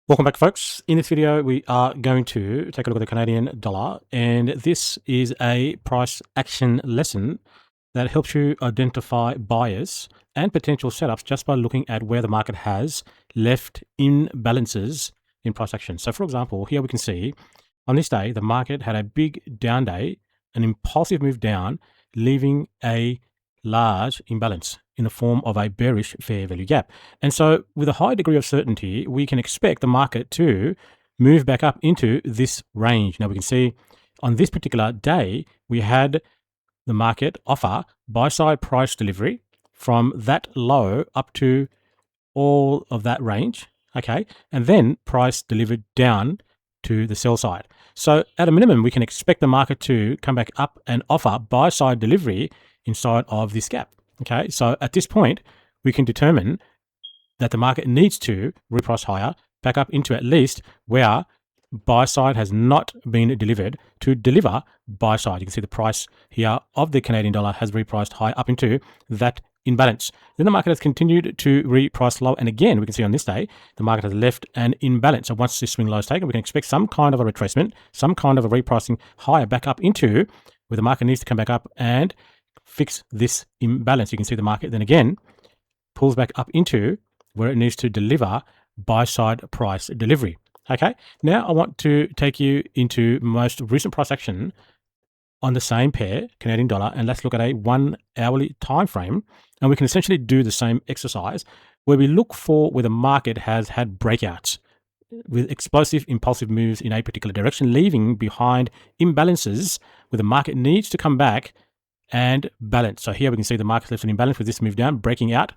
Welcome back, folks. In this video, we are going to take a look at the Canadian dollar, and this is a price action lesson that helps you identify buyers and potential setups just by looking at where the market has left imbalances in price action. So, for example, here we can see on this day, the market had a big down day, an impulsive move down, leaving a large imbalance in the form of a bearish fair value gap. And so with a high degree of certainty, we can expect the market to move back up into this range. Now we can see on this particular day, we had the market offer buy-side price delivery from that low up to all of that range, okay? And then price delivered down to the sell side. So at a minimum, we can expect the market to come back up and offer buy-side delivery inside of this gap. Okay, so at this point, we can determine that the market needs to reprice higher, back up into at least where buy side has not been delivered to deliver buy side. You can see the price here of the Canadian dollar has repriced high up into that imbalance. Then the market has continued to reprice low. And again, we can see on this day, the market has left an imbalance. So once this swing low is taken, we can expect some kind of a retracement, some kind of a repricing higher back up into where the market needs to come back up and fix this imbalance. You can see the market then again pulls back up into where it needs to deliver buy side price delivery. Okay, now I want to take you into most recent price action on the same pair, Canadian dollar, and let's look at a 1 hourly time frame, and we can essentially do the same exercise where we look for where the market has had breakouts with explosive, impulsive moves in a particular direction, leaving behind imbalances where the market needs to come back and balance. So here we can see the market left an imbalance with this move down, breaking out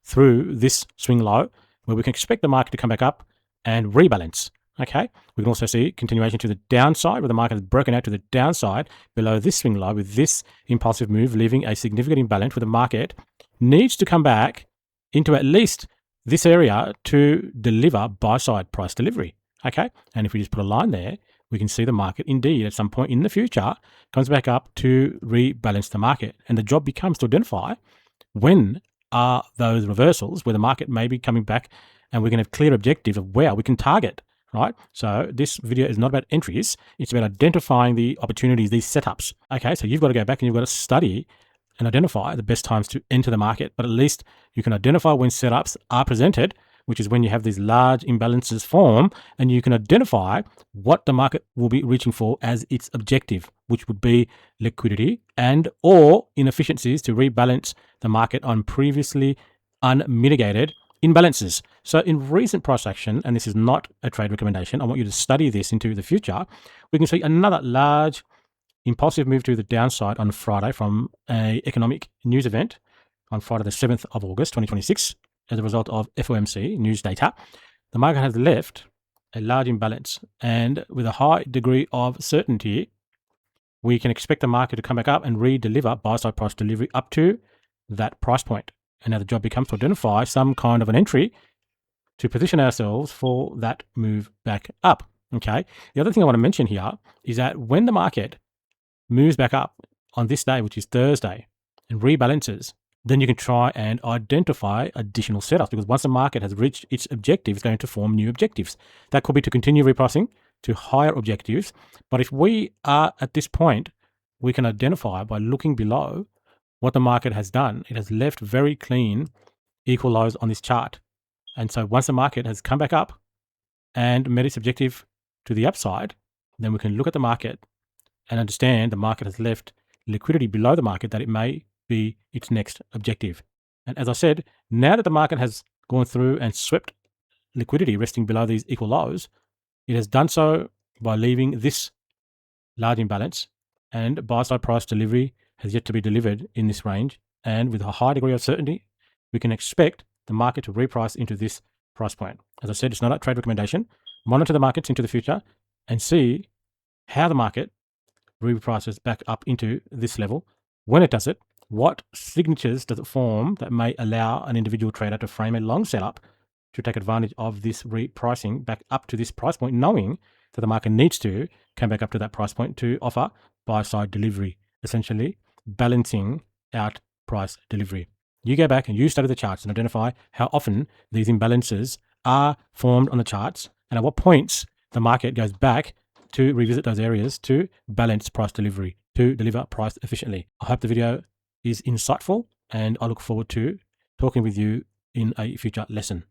through this swing low, where we can expect the market to come back up and rebalance. Okay, we can also see continuation to the downside, where the market has broken out to the downside below this swing low with this impulsive move, leaving a significant imbalance where the market needs to come back into at least this area to deliver buy-side price delivery. Okay, and if we just put a line there, we can see the market indeed at some point in the future comes back up to rebalance the market. And the job becomes to identify when are those reversals where the market may be coming back and we can have clear objectives of where we can target, right? So this video is not about entries. It's about identifying the opportunities, these setups. Okay, so you've got to go back and you've got to study and identify the best times to enter the market. But at least you can identify when setups are presented, which is when you have these large imbalances form, and you can identify what the market will be reaching for as its objective, which would be liquidity and or inefficiencies to rebalance the market on previously unmitigated imbalances. So in recent price action, and this is not a trade recommendation, I want you to study this into the future, we can see another large impulsive move to the downside on Friday from an economic news event on Friday the 7th of August, 2026. As a result of FOMC news data, the market has left a large imbalance, and with a high degree of certainty, we can expect the market to come back up and re-deliver buy-side price delivery up to that price point. And now the job becomes to identify some kind of an entry to position ourselves for that move back up. Okay. The other thing I want to mention here is that when the market moves back up on this day, which is Thursday, and rebalances, then you can try and identify additional setups, because once the market has reached its objective, it's going to form new objectives. That could be to continue repricing to higher objectives. But if we are at this point, we can identify by looking below what the market has done. It has left very clean equal lows on this chart. And so once the market has come back up and met its objective to the upside, then we can look at the market and understand the market has left liquidity below the market that it may be its next objective. And as I said, now that the market has gone through and swept liquidity resting below these equal lows, it has done so by leaving this large imbalance, and buy-side price delivery has yet to be delivered in this range. And with a high degree of certainty, we can expect the market to reprice into this price point. As I said, it's not a trade recommendation. Monitor the markets into the future and see how the market reprices back up into this level. When it does it, what signatures does it form that may allow an individual trader to frame a long setup to take advantage of this repricing back up to this price point, knowing that the market needs to come back up to that price point to offer buy-side delivery, essentially balancing out price delivery. You go back and you study the charts and identify how often these imbalances are formed on the charts and at what points the market goes back to revisit those areas to balance price delivery, to deliver price efficiently. I hope the video is insightful, and I look forward to talking with you in a future lesson.